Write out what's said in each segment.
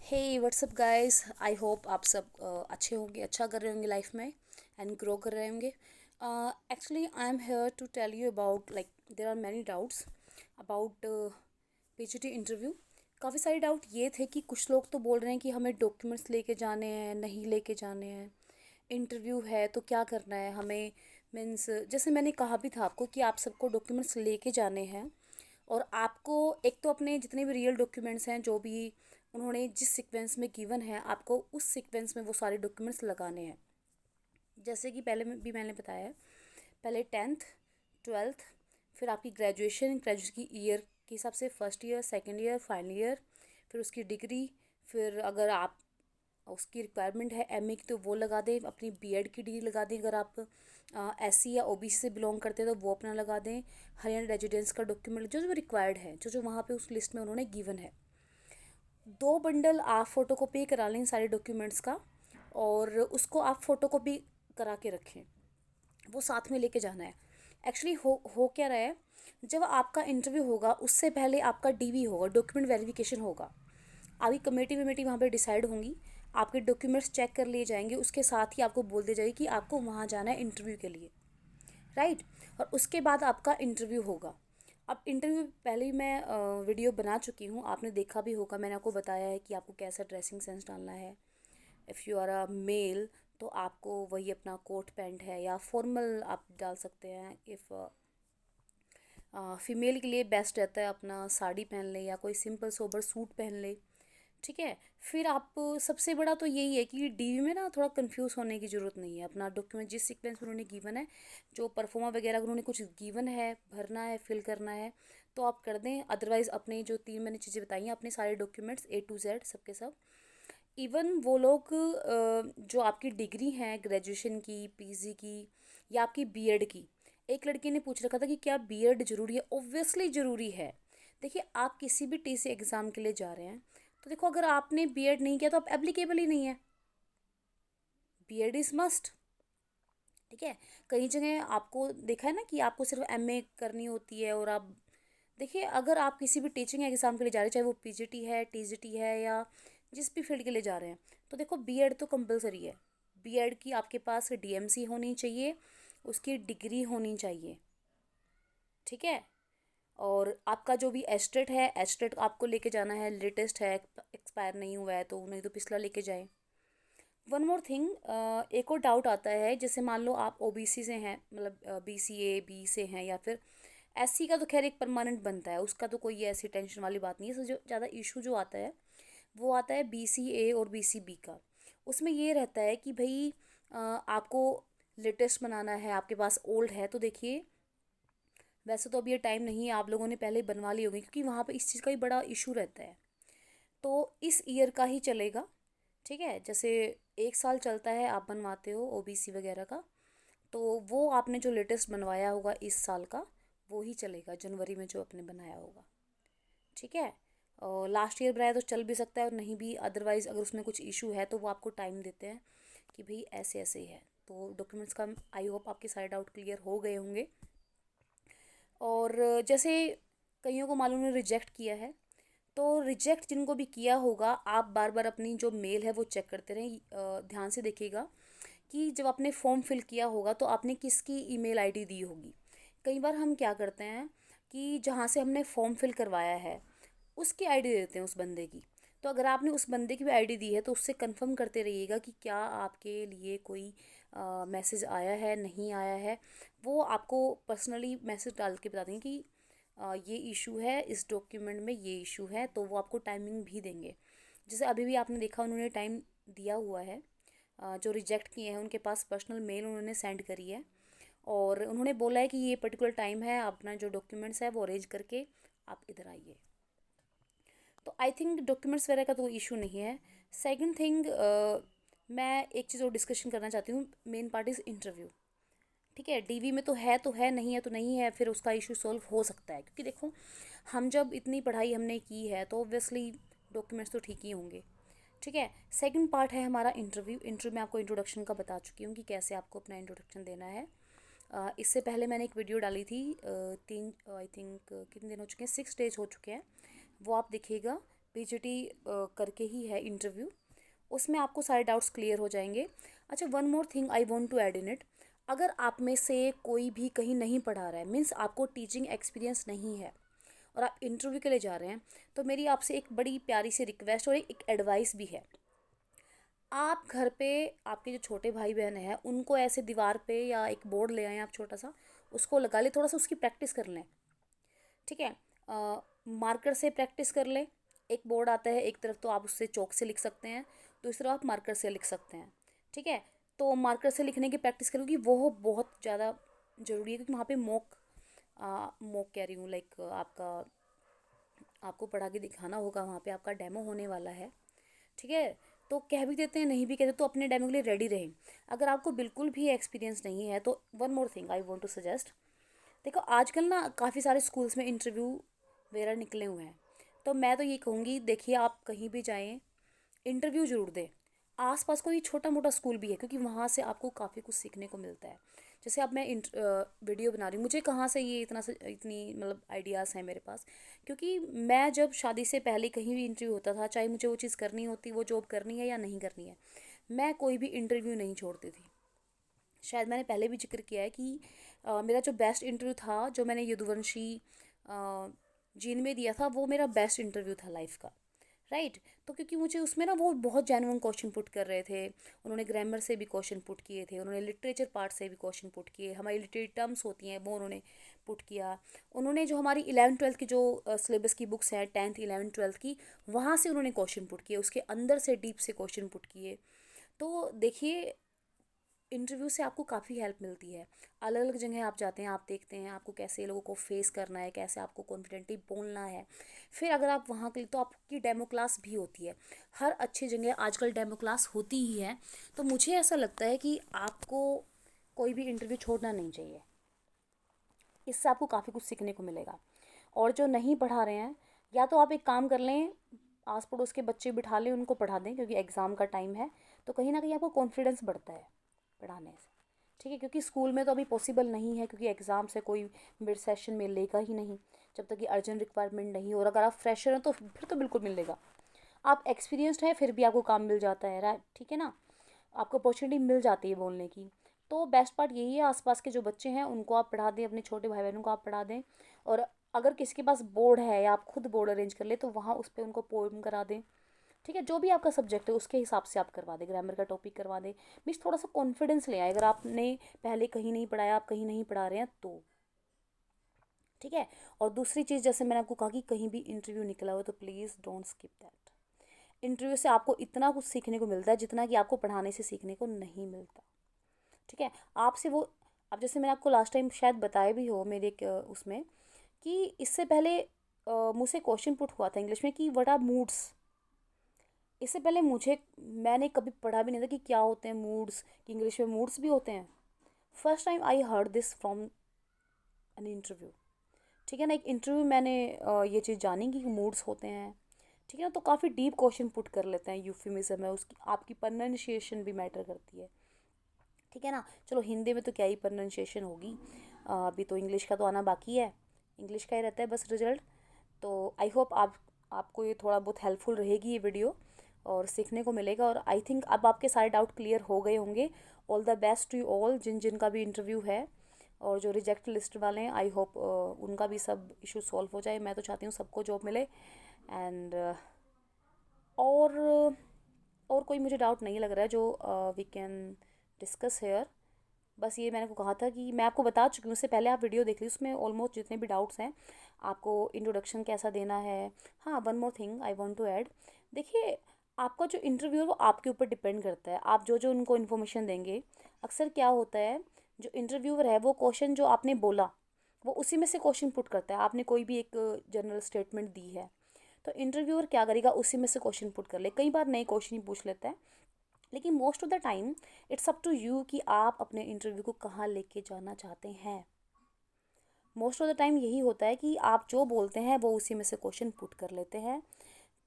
Hey what's up guys, I hope आप सब अच्छे होंगे, अच्छा कर रहे होंगे लाइफ में एंड ग्रो कर रहे होंगे। Actually I am here to tell you about like there are many doubts about PGT interview. काफ़ी सारे डाउट ये थे कि कुछ लोग तो बोल रहे हैं कि हमें डॉक्यूमेंट्स लेके जाने हैं, नहीं लेके जाने हैं, इंटरव्यू है तो क्या करना है हमें। मीन्स जैसे मैंने कहा भी था आपको कि आप सबको डॉक्यूमेंट्स लेके जाने हैं और आपको एक तो अपने जितने भी रियल डॉक्यूमेंट्स हैं जो भी उन्होंने जिस सीक्वेंस में गिवन है आपको उस सीक्वेंस में वो सारे डॉक्यूमेंट्स लगाने हैं। जैसे कि पहले भी मैंने बताया है, पहले 10th 12th, फिर आपकी ग्रेजुएशन की ईयर के हिसाब से first year, second year, final year, फिर उसकी डिग्री, फिर अगर आप उसकी रिक्वायरमेंट है एमए की तो वो लगा दें, अपनी बीएड की डिग्री लगा दें, अगर आप एससी या ओबीसी से बिलोंग करते हैं तो वो अपना लगा दें, हरियाणा रेजिडेंस का डॉक्यूमेंट जो जो रिक्वायर्ड है, जो जो वहाँ पे उस लिस्ट में उन्होंने गिवन है। 2 बंडल आप फ़ोटोकॉपी करा लें सारे डॉक्यूमेंट्स का, और उसको आप फ़ोटोकॉपी करा के रखें, वो साथ में लेके जाना है। एक्चुअली हो क्या रहा है, जब आपका इंटरव्यू होगा उससे पहले आपका डीवी होगा, डॉक्यूमेंट वेरिफिकेशन होगा। आपकी कमेटी वमेटी वहाँ पे डिसाइड होंगी, आपके डॉक्यूमेंट्स चेक कर लिए जाएंगे, उसके साथ ही आपको बोल दिया जाएगा कि आपको वहाँ जाना है इंटरव्यू के लिए, राइट। और उसके बाद आपका इंटरव्यू होगा। अब इंटरव्यू पहले ही मैं वीडियो बना चुकी हूँ, आपने देखा भी होगा, मैंने आपको बताया है कि आपको कैसा ड्रेसिंग सेंस डालना है। If you are a male तो आपको वही अपना कोट पैंट है या फॉर्मल आप डाल सकते हैं। इफ़ फीमेल के लिए बेस्ट रहता है अपना साड़ी पहन ले या कोई सिंपल सोबर सूट पहन ले, ठीक है। फिर आप सबसे बड़ा तो यही है कि डीवी में ना थोड़ा कंफ्यूज होने की ज़रूरत नहीं है। अपना डॉक्यूमेंट जिस सीक्वेंस में उन्होंने गिवन है, जो परफॉर्मा वगैरह उन्होंने कुछ गिवन है, भरना है, फिल करना है, तो आप कर दें। अदरवाइज़ अपने जो 3 मैंने चीज़ें बताई हैं, अपने सारे डॉक्यूमेंट्स ए टू जेड सबके सब। इवन वो लोग जो आपकी डिग्री हैं ग्रेजुएशन की, पीजी की या आपकी बीएड की, एक लड़की ने पूछ रखा था कि क्या बीएड ज़रूरी है। ऑब्वियसली ज़रूरी है। देखिए, आप किसी भी टीसी एग्ज़ाम के लिए जा रहे हैं तो देखो, अगर आपने बीएड नहीं किया तो आप एप्लीकेबल ही नहीं है। बीएड इज़ मस्ट, ठीक है। कई जगह आपको देखा है ना कि आपको सिर्फ एमए करनी होती है, और आप देखिए, अगर आप किसी भी टीचिंग एग्ज़ाम के लिए जा रहे हैं, चाहे वो पीजीटी है, टीजीटी है, या जिस भी फील्ड के लिए जा रहे हैं, तो देखो बीएड तो कंपलसरी है। बीएड की आपके पास डीएमसी होनी चाहिए, उसकी डिग्री होनी चाहिए, ठीक है। और आपका जो भी एस्टेट है, एस्टेट आपको लेके जाना है, लेटेस्ट है, एक्सपायर नहीं हुआ है तो नहीं तो पिछला लेके जाए। वन मोर थिंग, एक और डाउट आता है, जैसे मान लो आप ओबीसी से हैं, मतलब बीसीए बी से हैं, या फिर एससी का तो खैर एक परमानेंट बनता है, उसका तो कोई ऐसी टेंशन वाली बात नहीं है। जो ज़्यादा इशू जो आता है वो आता है बीसीए और बीसीबी का। उसमें ये रहता है कि भाई आपको लेटेस्ट बनाना है, आपके पास ओल्ड है तो देखिए, वैसे तो अभी ये टाइम नहीं है, आप लोगों ने पहले ही बनवा ली होगी, क्योंकि वहाँ पे इस चीज़ का ही बड़ा इशू रहता है। तो इस ईयर का ही चलेगा, ठीक है। जैसे 1 साल चलता है, आप बनवाते हो ओबीसी वगैरह का, तो वो आपने जो लेटेस्ट बनवाया होगा इस साल का, वो ही चलेगा, जनवरी में जो आपने बनाया होगा, ठीक है। और लास्ट ईयर बनाया तो चल भी सकता है और नहीं भी, अदरवाइज़ अगर उसमें कुछ इशू है तो वो आपको टाइम देते हैं कि भाई ऐसे ऐसे ही है। तो डॉक्यूमेंट्स का आई होप आपके सारे डाउट क्लियर हो गए होंगे। और जैसे कईयों को मालूम ने रिजेक्ट किया है, तो रिजेक्ट जिनको भी किया होगा, आप बार बार अपनी जो मेल है वो चेक करते रहें। ध्यान से देखिएगा कि जब आपने फॉर्म फिल किया होगा तो आपने किसकी ईमेल आईडी दी होगी। कई बार हम क्या करते हैं कि जहाँ से हमने फॉर्म फिल करवाया है उसकी आईडी दे देते हैं उस बंदे की। तो अगर आपने उस बंदे की भी आईडी दी है तो उससे कंफर्म करते रहिएगा कि क्या आपके लिए कोई मैसेज आया है, नहीं आया है। वो आपको पर्सनली मैसेज डाल के बता देंगे कि ये इशू है, इस डॉक्यूमेंट में ये इशू है, तो वो आपको टाइमिंग भी देंगे। जैसे अभी भी आपने देखा, उन्होंने टाइम दिया हुआ है। जो रिजेक्ट किए हैं उनके पास पर्सनल मेल उन्होंने सेंड करी है, और उन्होंने बोला है कि ये पर्टिकुलर टाइम है, अपना जो डॉक्यूमेंट्स है वो अरेंज करके आप इधर आइए। तो आई थिंक डॉक्यूमेंट्स वगैरह का तो इशू नहीं है। सेकंड थिंग, मैं एक चीज़ और डिस्कशन करना चाहती हूँ, मेन पार्ट इज़ इंटरव्यू, ठीक है। डीवी में तो है, नहीं है तो नहीं है, फिर उसका इशू सॉल्व हो सकता है, क्योंकि देखो, हम जब इतनी पढ़ाई हमने की है तो ऑब्वियसली डॉक्यूमेंट्स तो ठीक ही होंगे, ठीक है। सेकंड पार्ट है हमारा इंटरव्यू। इंटरव्यू में आपको इंट्रोडक्शन का बता चुकी हूँ कि कैसे आपको अपना इंट्रोडक्शन देना है। इससे पहले मैंने एक वीडियो डाली थी, तीन आई थिंक कितने दिन हो चुके हैं, 6 डेज हो चुके हैं, वो आप देखिएगा। पीजीटी करके ही है इंटरव्यू, उसमें आपको सारे डाउट्स क्लियर हो जाएंगे। अच्छा, one more thing I want to add in it, अगर आप में से कोई भी कहीं नहीं पढ़ा रहा है, मीन्स आपको टीचिंग एक्सपीरियंस नहीं है और आप इंटरव्यू के लिए जा रहे हैं, तो मेरी आपसे एक बड़ी प्यारी सी रिक्वेस्ट और एक एडवाइस भी है। आप घर पे आपके जो छोटे भाई बहन हैं उनको ऐसे दीवार पे या एक बोर्ड ले आएँ आप छोटा सा, उसको लगा ले, थोड़ा सा उसकी प्रैक्टिस कर लें। ठीक है, मार्कर से प्रैक्टिस कर लें। एक बोर्ड आता है, एक तरफ तो आप उससे चौक से लिख सकते हैं, दूसरी तरफ आप मार्कर से लिख सकते हैं। ठीक है, तो मार्कर से लिखने की प्रैक्टिस करोगी, वो बहुत ज़्यादा ज़रूरी है, क्योंकि वहाँ पे मॉक कह रही हूँ, लाइक आपको पढ़ा के दिखाना होगा, वहाँ पे आपका डेमो होने वाला है। ठीक है, तो कह भी देते हैं, नहीं भी कहते, तो अपने डेमो के लिए रेडी रहें। अगर आपको बिल्कुल भी एक्सपीरियंस नहीं है तो one more thing I want to suggest, देखो आजकल ना काफ़ी सारे स्कूल्स में इंटरव्यू वगैरह निकले हुए हैं, तो मैं तो ये कहूँगी, देखिए आप कहीं भी जाएं इंटरव्यू ज़रूर दें। आसपास कोई छोटा मोटा स्कूल भी है, क्योंकि वहाँ से आपको काफ़ी कुछ सीखने को मिलता है। जैसे अब मैं वीडियो बना रही हूँ, मुझे कहाँ से ये इतनी मतलब आइडियाज़ हैं मेरे पास, क्योंकि मैं जब शादी से पहले कहीं भी इंटरव्यू होता था, चाहे मुझे वो चीज़ करनी होती, वो जॉब करनी है या नहीं करनी है, मैं कोई भी इंटरव्यू नहीं छोड़ती थी। शायद मैंने पहले भी जिक्र किया है कि मेरा जो बेस्ट इंटरव्यू था, जो मैंने यदुवंशी जीन में दिया था, वो मेरा बेस्ट इंटरव्यू था लाइफ का। राइट, तो क्योंकि मुझे उसमें ना वो बहुत जेन्युइन क्वेश्चन पुट कर रहे थे, उन्होंने ग्रामर से भी क्वेश्चन पुट किए थे, उन्होंने लिटरेचर पार्ट से भी क्वेश्चन पुट किए, हमारी लिटरेरी टर्म्स होती हैं वो उन्होंने पुट किया, उन्होंने जो हमारी 11th 12th की जो सिलेबस की बुक्स हैं 10th 11th 12th की, वहाँ से उन्होंने क्वेश्चन पुट किए, उसके अंदर से डीप से क्वेश्चन पुट किए। तो देखिए, इंटरव्यू से आपको काफ़ी हेल्प मिलती है। अलग अलग जगह आप जाते हैं, आप देखते हैं आपको कैसे लोगों को फेस करना है, कैसे आपको कॉन्फिडेंटली बोलना है। फिर अगर आप वहाँ के लिए, तो आपकी डेमो क्लास भी होती है, हर अच्छी जगह आजकल डेमो क्लास होती ही है। तो मुझे ऐसा लगता है कि आपको कोई भी इंटरव्यू छोड़ना नहीं चाहिए, इससे आपको काफ़ी कुछ सीखने को मिलेगा। और जो नहीं पढ़ा रहे हैं, या तो आप एक काम कर लें, आस पड़ोस के बच्चे बिठा लें, उनको पढ़ा दें, क्योंकि एग्ज़ाम का टाइम है, तो कहीं ना कहीं आपको कॉन्फिडेंस बढ़ता है पढ़ाने से। ठीक है, क्योंकि स्कूल में तो अभी पॉसिबल नहीं है, क्योंकि एग्ज़ाम से कोई मिड सेशन में लेगा ही नहीं, जब तक कि अर्जेंट रिक्वायरमेंट नहीं हो। और अगर आप फ्रेशर हैं तो फिर तो बिल्कुल मिलेगा। आप एक्सपीरियंस्ड हैं फिर भी आपको काम मिल जाता है, राइट, ठीक है ना, आपको अपॉर्चुनिटी मिल जाती है बोलने की। तो बेस्ट पार्ट यही है, आसपास के जो बच्चे हैं उनको आप पढ़ा दें, अपने छोटे भाई बहनों को आप पढ़ा दें। और अगर किसी के पास बोर्ड है या आप खुद बोर्ड अरेंज कर ले, तो वहाँ उस पर उनको पोएम करा दें। ठीक है, जो भी आपका सब्जेक्ट है उसके हिसाब से आप करवा दें, ग्रामर का टॉपिक करवा दें। मीन्स थोड़ा सा कॉन्फिडेंस ले आए, अगर आपने पहले कहीं नहीं पढ़ाया, आप कहीं नहीं पढ़ा रहे हैं तो। ठीक है, और दूसरी चीज़, जैसे मैंने आपको कहा कि कहीं भी इंटरव्यू निकला हो तो please don't skip that. Interview से आपको इतना कुछ सीखने को मिलता है जितना कि आपको पढ़ाने से सीखने को नहीं मिलता। ठीक है, आपसे वो, अब जैसे मैंने आपको लास्ट टाइम शायद बताया भी हो मेरे एक उसमें, कि इससे पहले मुझसे क्वेश्चन पुट हुआ था इंग्लिश में कि व्हाट आर मूड्स। इससे पहले मैंने कभी पढ़ा भी नहीं था कि क्या होते हैं मूड्स, कि इंग्लिश में मूड्स भी होते हैं। First time I heard this from an interview. ठीक है ना, एक इंटरव्यू मैंने ये चीज़ जानी कि मूड्स होते हैं। ठीक है ना, तो काफ़ी डीप क्वेश्चन पुट कर लेते हैं, यूफिमिज्म है उसकी, आपकी प्रोनाउंसिएशन भी मैटर करती है। ठीक है ना, चलो हिंदी में तो क्या ही प्रोनाउंसिएशन होगी, अभी तो इंग्लिश का तो आना बाकी है, इंग्लिश का ही रहता है बस रिजल्ट। तो आई होप आपको ये थोड़ा बहुत हेल्पफुल रहेगी ये वीडियो, और सीखने को मिलेगा। और आई थिंक अब आपके सारे डाउट क्लियर हो गए होंगे। All the best to all जिन जिन का भी इंटरव्यू है, और जो रिजेक्ट लिस्ट वाले हैं, आई होप उनका भी सब इशू सॉल्व हो जाए। मैं तो चाहती हूँ सबको जॉब मिले। एंड और और कोई मुझे डाउट नहीं लग रहा है जो वी कैन डिस्कस हेयर। बस ये मैंने को कहा था कि मैं आपको बता चुकी हूँ, उससे पहले आप वीडियो देख लीजिए, उसमें ऑलमोस्ट जितने भी डाउट्स हैं, आपको इंट्रोडक्शन कैसा देना है। हाँ, one more thing I want to add, देखिए आपका जो इंटरव्यू है वो आपके ऊपर डिपेंड करता है, आप जो जो उनको इन्फॉर्मेशन देंगे। अक्सर क्या होता है, जो इंटरव्यूअर है वो क्वेश्चन जो आपने बोला वो उसी में से क्वेश्चन पुट करता है। आपने कोई भी एक जनरल स्टेटमेंट दी है, तो इंटरव्यूअर क्या करेगा, उसी में से क्वेश्चन पुट कर ले, कई बार नए क्वेश्चन ही पूछ लेता है। लेकिन most of the time it's up to you कि आप अपने इंटरव्यू को कहाँ लेके जाना चाहते हैं। मोस्ट ऑफ द टाइम यही होता है कि आप जो बोलते हैं वो उसी में से क्वेश्चन पुट कर लेते हैं।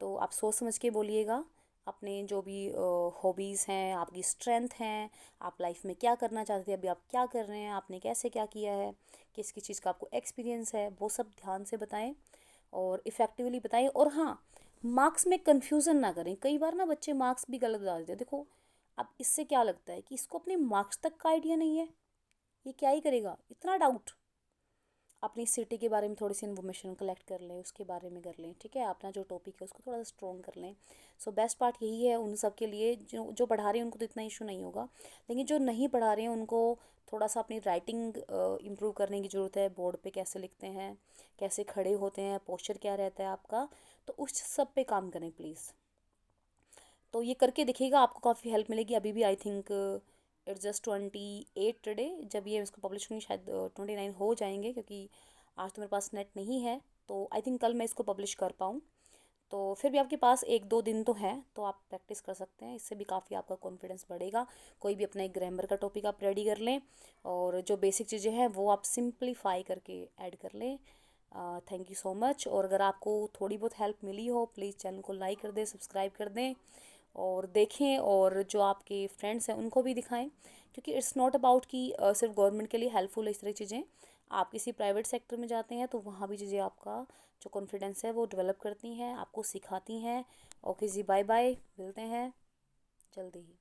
तो आप सोच समझ के बोलिएगा, अपने जो भी हॉबीज़ हैं, आपकी स्ट्रेंथ हैं, आप लाइफ में क्या करना चाहते हैं, अभी आप क्या कर रहे हैं, आपने कैसे क्या किया है, किस किस चीज़ का आपको एक्सपीरियंस है, वो सब ध्यान से बताएं और इफ़ेक्टिवली बताएं। और हाँ, मार्क्स में कन्फ्यूज़न ना करें। कई बार ना बच्चे मार्क्स भी गलत डाल देते हैं। देखो, अब इससे क्या लगता है कि इसको अपने मार्क्स तक का आइडिया नहीं है, ये क्या ही करेगा, इतना डाउट। अपनी सिटी के बारे में थोड़ी सी इन्फॉर्मेशन कलेक्ट कर लें, उसके बारे में कर लें, ठीक है, अपना जो टॉपिक है उसको थोड़ा सा स्ट्रॉन्ग कर लें। सो बेस्ट पार्ट यही है उन सब के लिए, जो जो पढ़ा रहे हैं उनको तो इतना इशू नहीं होगा, लेकिन जो नहीं पढ़ा रहे हैं उनको थोड़ा सा अपनी राइटिंग इम्प्रूव करने की ज़रूरत है। बोर्ड पे कैसे लिखते हैं, कैसे खड़े होते हैं, पोस्चर क्या रहता है आपका, तो उस सब पे काम करें प्लीज़। तो ये करके देखिएगा, आपको काफ़ी हेल्प मिलेगी। अभी भी I think it's just 28 today, जब ये इसको पब्लिश होंगी शायद 29 हो जाएंगे, क्योंकि आज तो मेरे पास नेट नहीं है। तो आई थिंक कल मैं इसको पब्लिश कर पाऊँ। तो फिर भी आपके पास 1-2 दिन तो हैं, तो आप प्रैक्टिस कर सकते हैं, इससे भी काफ़ी आपका कॉन्फिडेंस बढ़ेगा। कोई भी अपना एक ग्रामर का टॉपिक आप रेडी कर लें, और जो बेसिक चीज़ें हैं वो आप सिंप्लीफाई करके ऐड कर लें। Thank you so much. और अगर आपको थोड़ी बहुत हेल्प मिली हो, प्लीज़ चैनल को लाइक कर दें, सब्सक्राइब कर दें, और देखें, और जो आपके फ्रेंड्स हैं उनको भी दिखाएं, क्योंकि इट्स नॉट अबाउट कि सिर्फ गवर्नमेंट के लिए हेल्पफुल है इस तरह की चीज़ें। आप किसी प्राइवेट सेक्टर में जाते हैं तो वहाँ भी चीज़ें आपका जो कॉन्फिडेंस है वो डेवलप करती हैं, आपको सिखाती हैं। ओके जी, बाय बाय, मिलते हैं जल्दी ही।